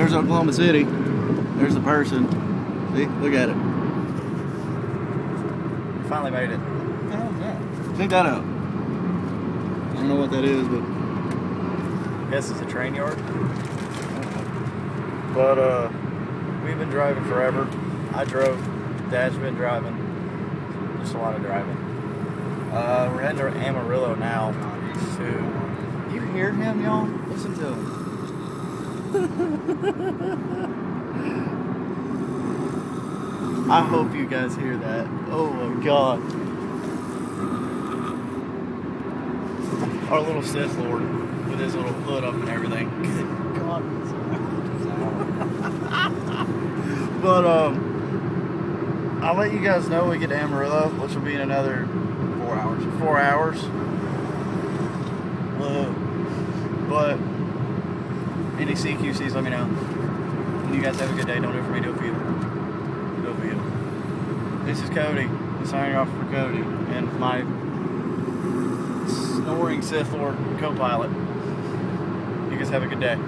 there's Oklahoma City. There's the person. See? Look at it. Finally made it. What the hell is that? Check that out. I don't know what that is, but I guess it's a train yard. But we've been driving forever. I drove. Dad's been driving. Just a lot of driving. We're heading to Amarillo now. You hear him, y'all? Listen to him. I hope you guys hear that. Oh my God. Our little Sith Lord with his little hood up and everything. Good God. But I'll let you guys know when we get to Amarillo, which will be in another 4 hours. 4 hours. Whoa. But any CQCs, let me know. And you guys have a good day. Don't do it for me, do it for you. Do it for you. This is Cody. I'm signing off for Cody and my snoring Sith Lord co-pilot. You guys have a good day.